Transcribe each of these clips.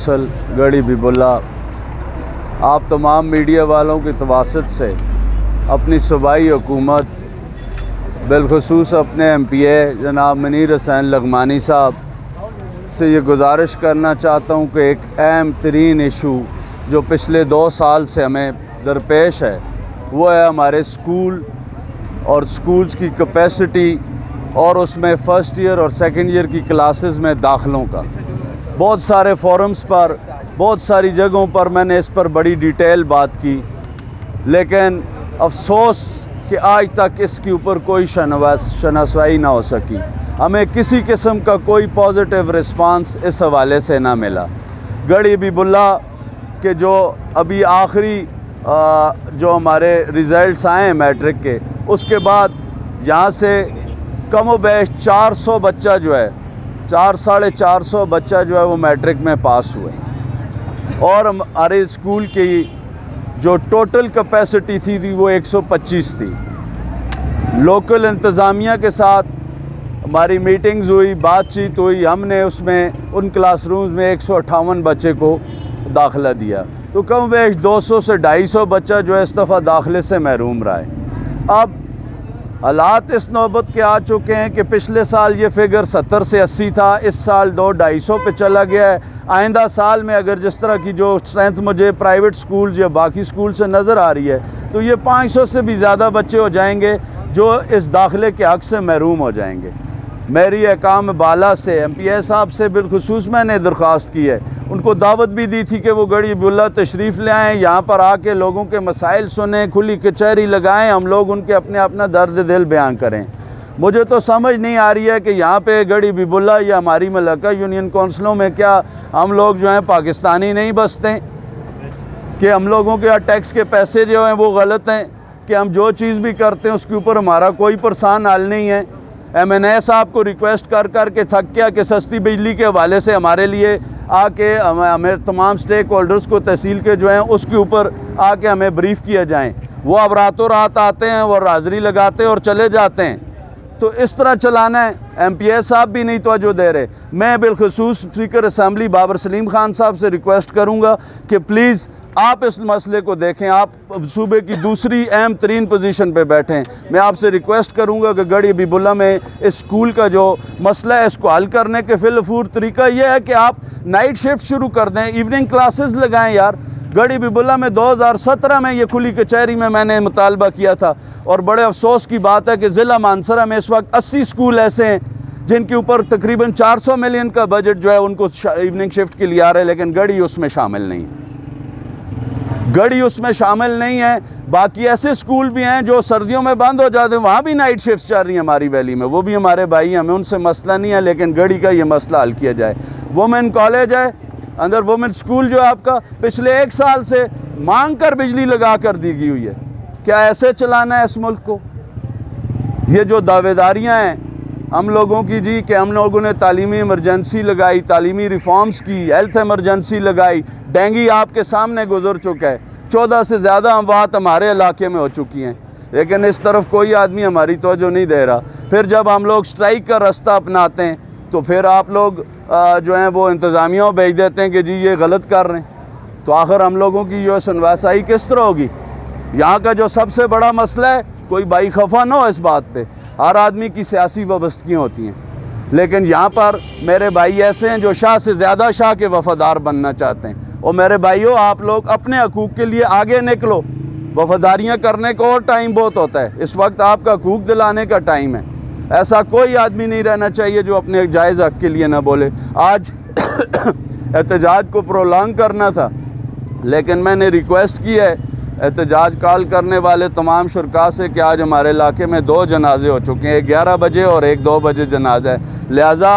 Council गढ़ी बिबुल्ला, आप तमाम media वालों की तवासत से अपनी सूबाई हुकूमत, बिलखुसूस अपने MPA जनाब मनीर हुसैन लघमानी साहब से ये गुजारिश करना चाहता हूँ कि एक अहम तरीन इशू जो पिछले 2 साल से हमें दरपेश है वो है हमारे स्कूल और स्कूल्स की कैपेसिटी और उसमें फ़र्स्ट ईयर और सेकंड ईयर की क्लासेस में दाखिलों का। बहुत सारे फोरम्स पर, बहुत सारी जगहों पर मैंने इस पर बड़ी डिटेल बात की, लेकिन अफसोस कि आज तक इसके ऊपर कोई शनासाई ना हो सकी। हमें किसी किस्म का कोई पॉजिटिव रिस्पांस इस हवाले से ना मिला। गढ़ी बिबुल्ला के जो अभी आखिरी जो हमारे रिज़ल्ट्स आए हैं मैट्रिक के, उसके बाद यहाँ से कम व बेश 400 बच्चा जो है, 400-450 बच्चा जो है वो मैट्रिक में पास हुए, और हमारे स्कूल की जो टोटल कैपेसिटी थी वो 125 थी। लोकल इंतज़ामिया के साथ हमारी मीटिंग्स हुई, बातचीत हुई, हमने उसमें उन क्लासरूम्स में 158 बच्चे को दाखिला दिया, तो कम बेश 200 से 250 बच्चा जो है इस दफ़ा दाखिले से महरूम रहा है। अब हालात इस नौबत के आ चुके हैं कि पिछले साल ये फिगर 70 से 80 था, इस साल 200-250 पे चला गया है। आइंदा साल में अगर जिस तरह की जो स्ट्रेंथ मुझे प्राइवेट स्कूल या बाकी स्कूल से नज़र आ रही है, तो ये 500 से भी ज़्यादा बच्चे हो जाएंगे जो इस दाखिले के हक़ से महरूम हो जाएंगे। मेरी अहकाम बाला से MPA साहब से बिलखुसूस मैंने दरख्वास्त की है, उनको दावत भी दी थी कि वो गढ़ी बिबुल्ला तशरीफ़ ले आएँ, यहाँ पर आके लोगों के मसाइल सुनें, खुली कचहरी लगाएं, हम लोग उनके अपना दर्द दिल बयान करें। मुझे तो समझ नहीं आ रही है कि यहाँ पे गढ़ी बिबुल्ला या हमारी मलक्का यूनियन कौंसलों में क्या हम लोग जो हैं पाकिस्तानी नहीं बसते, कि हम लोगों के टैक्स के पैसे जो हैं वो गलत हैं, कि हम जो चीज़ भी करते हैं उसके ऊपर हमारा कोई परेशान हाल नहीं है। MNA साहब को रिक्वेस्ट कर कर के थक गया कि सस्ती बिजली के हवाले से हमारे लिए आके हमें तमाम स्टेक होल्डर्स को तहसील के जो हैं उसके ऊपर आके हमें ब्रीफ़ किया जाए। वो अब रातों रात आते हैं, वो हाज़री लगाते हैं और चले जाते हैं, तो इस तरह चलाना है। MPA साहब भी नहीं तवज्जो दे रहे। मैं बिलखुसूस स्पीकर असम्बली बाबर सलीम खान साहब से रिक्वेस्ट करूँगा कि प्लीज़ आप इस मसले को देखें, आप सूबे की दूसरी अहम तरीन पोजीशन पे बैठें। मैं आपसे रिक्वेस्ट करूंगा कि गढ़ी बिबुल्ला में इस स्कूल का जो मसला है इसको हल करने के फिलफूर तरीका यह है कि आप नाइट शिफ्ट शुरू कर दें, इवनिंग क्लासेस लगाएं। यार गढ़ी बिबुल्ला में 2017 में ये खुली कचहरी में मैंने मुतालबा किया था, और बड़े अफसोस की बात है कि ज़िला मानसरा में इस वक्त 80 स्कूल ऐसे हैं जिनके ऊपर तकरीबन 400 मिलियन का बजट जो है उनको इवनिंग शिफ्ट के लिए आ रहा है, लेकिन गढ़ी उसमें शामिल नहीं है। गढ़ी उसमें शामिल नहीं है। बाकी ऐसे स्कूल भी हैं जो सर्दियों में बंद हो जाते हैं, वहाँ भी नाइट शिफ्ट चल रही हैं हमारी वैली में, वो भी हमारे भाई हैं, हमें उनसे मसला नहीं है, लेकिन गढ़ी का ये मसला हल किया जाए। वुमेन कॉलेज है, अंदर वुमेन स्कूल जो है आपका पिछले 1 साल से मांग कर बिजली लगा कर दी गई हुई है। क्या ऐसे चलाना है इस मुल्क को? ये जो दावेदारियाँ हैं हम लोगों की जी कि हम लोगों ने तालीमी इमरजेंसी लगाई, तालीमी रिफॉर्म्स की, हेल्थ इमरजेंसी लगाई, डेंगू आपके सामने गुजर चुका है, 14 से ज़्यादा अमवात हमारे इलाके में हो चुकी हैं, लेकिन इस तरफ कोई आदमी हमारी तवज्जो नहीं दे रहा। फिर जब हम लोग स्ट्राइक का रास्ता अपनाते हैं तो फिर आप लोग जो हैं वो इंतज़ामिया भेज देते हैं कि जी ये गलत कर रहे हैं, तो आखिर हम लोगों की जो सुनवाई किस तरह होगी? यहाँ का जो सबसे बड़ा मसला है, कोई भाई खफा ना हो इस बात पे, हर आदमी की सियासी वाबस्तगियाँ होती हैं, लेकिन यहाँ पर मेरे भाई ऐसे हैं जो शाह से ज़्यादा शाह के वफ़ादार बनना चाहते हैं। और मेरे भाइयों, आप लोग अपने हकूक़ के लिए आगे निकलो। वफ़ादारियाँ करने को और टाइम बहुत होता है, इस वक्त आपका हकूक़ दिलाने का टाइम है। ऐसा कोई आदमी नहीं रहना चाहिए जो अपने जायज़ हक़ के लिए ना बोले। आज एहतजाज को प्रोलॉन्ग करना था, लेकिन मैंने रिक्वेस्ट की है एहतजाज कॉल करने वाले तमाम शुरका से कि आज हमारे इलाके में 2 जनाजे हो चुके हैं, एक 11 बजे और एक 2 बजे जनाजा है। लिहाजा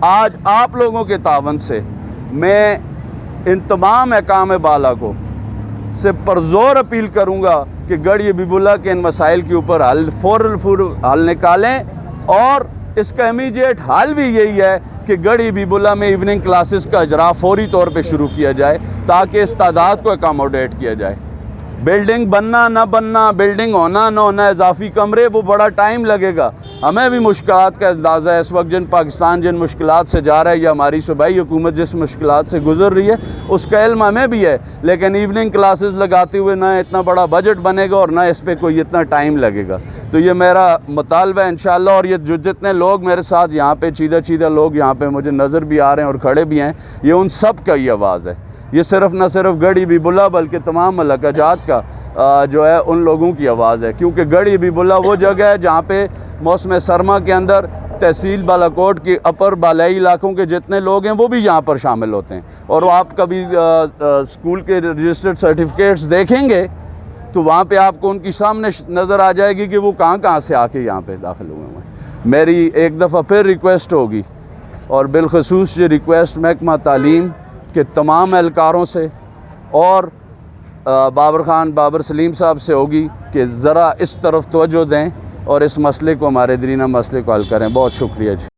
आज आप लोगों के तावन से मैं इन तमाम अहकाम बाला को से परज़ोर अपील करूँगा कि गढ़ी बिबुल्ला के इन मसाइल के ऊपर फौरन हल निकालें, और इसका इमीडिएट हल भी यही है कि गढ़ी बिबुल्ला में इवनिंग क्लासेस का इजरा फौरी तौर पे शुरू किया जाए ताकि इस तादाद को अकोमोडेट किया जाए। बिल्डिंग बनना ना बनना, बिल्डिंग होना ना होना, इजाफी कमरे, वो बड़ा टाइम लगेगा। हमें भी मुश्किलात का अंदाज़ा है। इस वक्त पाकिस्तान जिन मुश्किलात से जा रहा है, या हमारी सूबाई हुकूमत जिस मुश्किलात से गुजर रही है, उसका इल्म हमें भी है। लेकिन इवनिंग क्लासेस लगाते हुए ना इतना बड़ा बजट बनेगा और ना इस पर कोई इतना टाइम लगेगा। तो ये मेरा मुतालबा है इंशाअल्लाह। और ये जितने लोग मेरे साथ यहाँ पे चीदा लोग यहाँ पे मुझे नज़र भी आ रहे हैं और खड़े भी हैं, ये उन सब का ही आवाज़ है। ये सिर्फ न सिर्फ गढ़ी बीबुल्ला बल्कि तमाम मलकाजात का जो है उन लोगों की आवाज़ है। क्योंकि गढ़ी बीबुल्ला वो जगह है जहाँ पे मौसम सरमा के अंदर तहसील बालाकोट के अपर बालाई इलाकों के जितने लोग हैं वो भी यहाँ पर शामिल होते हैं। और आप कभी स्कूल के रजिस्टर्ड सर्टिफिकेट्स देखेंगे तो वहाँ पे आपको उनकी सामने नज़र आ जाएगी कि वो कहाँ से आके यहाँ पे दाखिल हुए हैं। मेरी एक दफ़ा फिर रिक्वेस्ट होगी, और बिलखसूस ये रिक्वेस्ट महकमा तालीम के तमाम एहलकारों से और बाबर सलीम साहब से होगी कि ज़रा इस तरफ तवज्जो दें और इस मसले को, हमारे दरीना मसले को हल करें। बहुत शुक्रिया जी।